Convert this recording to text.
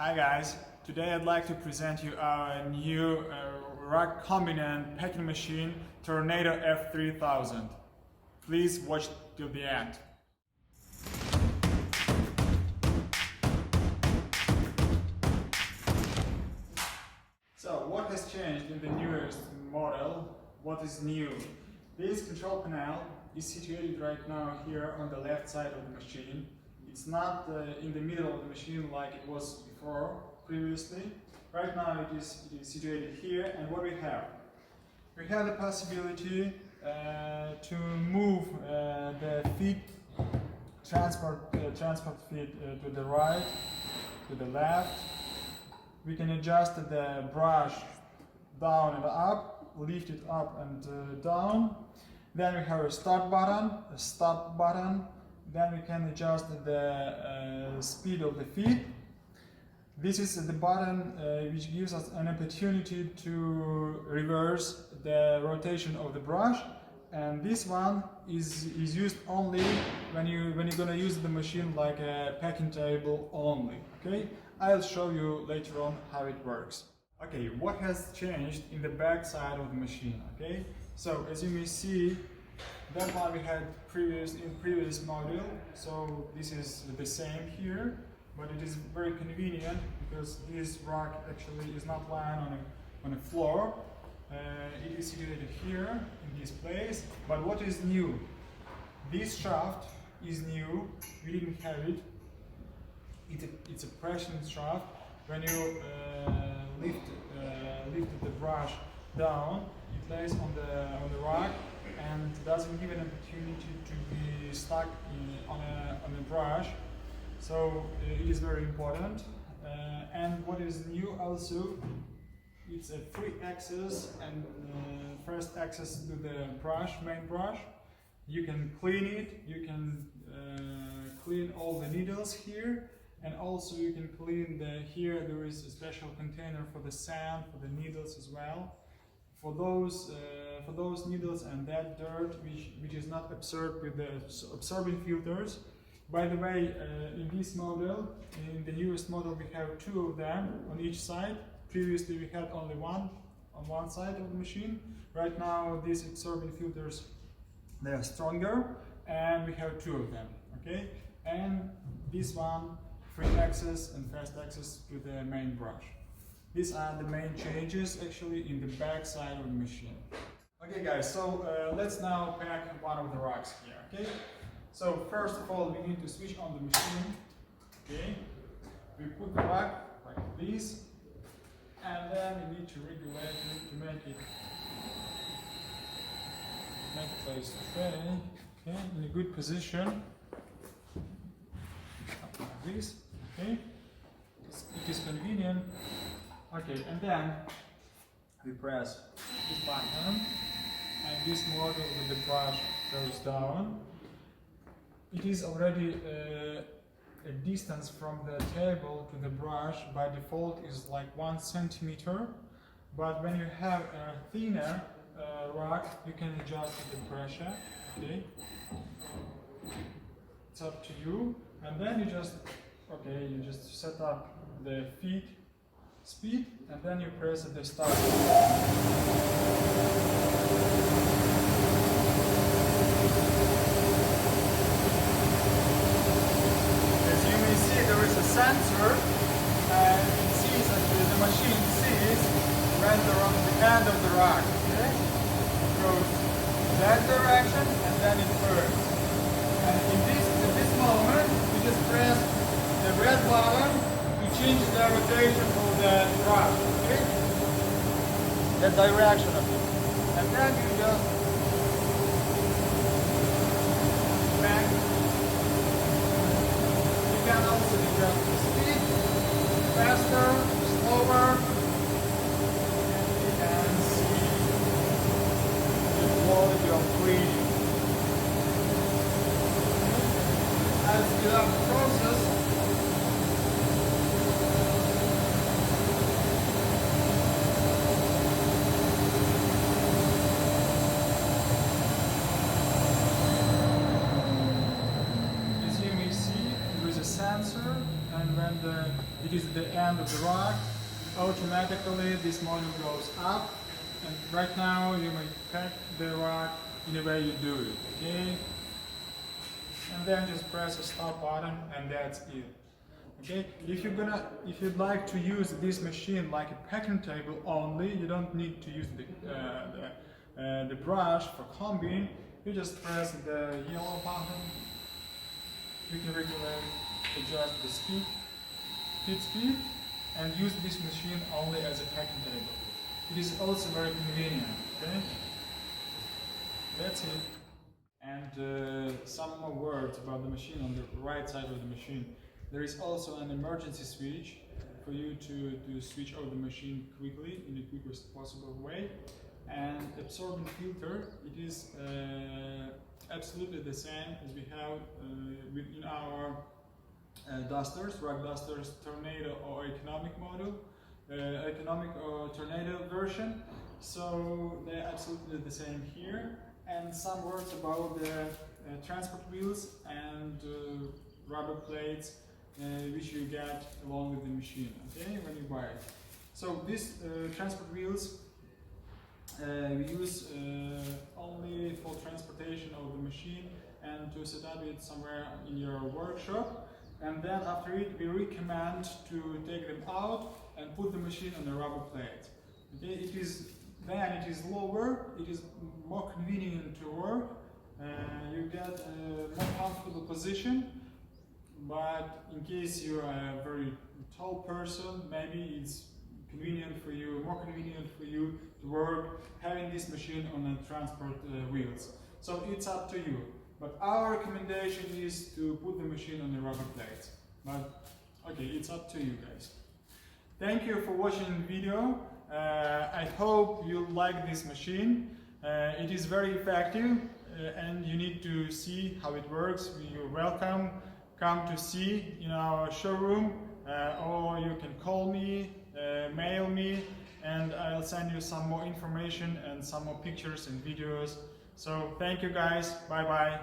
Hi guys, today I'd like to present you our new rack combinant packing machine Tornado F3000. Please watch till the end. So what has changed in the newest model? What is new? This control panel is situated right now here on the left side of the machine. It's not in the middle of the machine like it was previously. Right now it is situated here, and what we have? We have the possibility to move the feed transport feed to the right, to the left. We can adjust the brush down and up, lift it up and down. Then we have a start button, a stop button. Then we can adjust the speed of the feed. This is the button which gives us an opportunity to reverse the rotation of the brush, and this one is used only when you're gonna use the machine like a packing table only. Okay, I'll show you later on how it works. Okay, what has changed in the back side of the machine? Okay, so as you may see, that one we had in previous model, so this is the same here, but it is very convenient because this rack actually is not lying on a floor. It is situated here in this place. But what is new? This shaft is new. We didn't have it. It's a pressure shaft. When you lift the brush down, it lays on the rack and doesn't give an opportunity to be stuck on a brush. So it is very important. And what is new also, it's a free access and first access to the brush, main brush. You can clean it, you can clean all the needles here, and also you can clean here there is a special container for the sand, for the needles as well. For those needles and that dirt which is not absorbed with the absorbing filters. By the way, in this model, in the newest model, we have two of them on each side. Previously we had only one on one side of the machine. Right now these absorbing filters, they are stronger, and we have two of them. Okay, and this one, free access and fast access to the main brush. These are the main changes actually in the back side of the machine. Okay guys, so let's now pack one of the racks here. Okay, so first of all we need to switch on the machine. Okay, we put the rack like this, and then we need to regulate it to make it place okay, in a good position. Like this. Okay, it is convenient. Okay, and then we press this button, and this model with the brush goes down. It is already a distance from the table to the brush by default is like 1 centimeter, but when you have a thinner rack, you can adjust the pressure. Okay, it's up to you, and then you just set up the feed speed, and then you press the start. As you may see, there is a sensor, and it sees that the machine sees when they're on the end of the rack. Okay? It goes that direction, and then it turns. And at this moment, you just press the red button to change the rotation of the brush, okay? The direction of it. And then you just back. You can also adjust the speed, faster, slower, and you can see the quality of cleaning. As you have the process, sensor, and when it is the end of the rod, automatically this module goes up, and right now you may pack the rod in the way you do it, okay? And then just press the stop button and that's it. Okay, if you'd like to use this machine like a packing table only, you don't need to use the brush for combing. You just press the yellow button. You can regularly adjust the speed, feed speed, and use this machine only as a packing table. It is also very convenient. Okay, that's it. And some more words about the machine on the right side of the machine. There is also an emergency switch for you to switch over the machine quickly in the quickest possible way. And absorbent filter, it is absolutely the same as we have within our dusters, rug dusters, tornado or economic model, economic or tornado version. So they're absolutely the same here. And some words about the transport wheels and rubber plates which you get along with the machine, okay, when you buy it. So these transport wheels we use only for transportation of the machine and to set up it somewhere in your workshop. And then after it, we recommend to take them out and put the machine on a rubber plate. Okay, it is lower, it is more convenient to work, you get a more comfortable position, but in case you are a very tall person, maybe it's more convenient for you to work having this machine on a transport wheels. So it's up to you. But our recommendation is to put the machine on the rubber plate. But okay, it's up to you guys. Thank you for watching the video. I hope you like this machine. It is very effective and you need to see how it works. You're welcome. Come to see in our showroom or you can call me, mail me, and I'll send you some more information and some more pictures and videos. So thank you guys. Bye bye.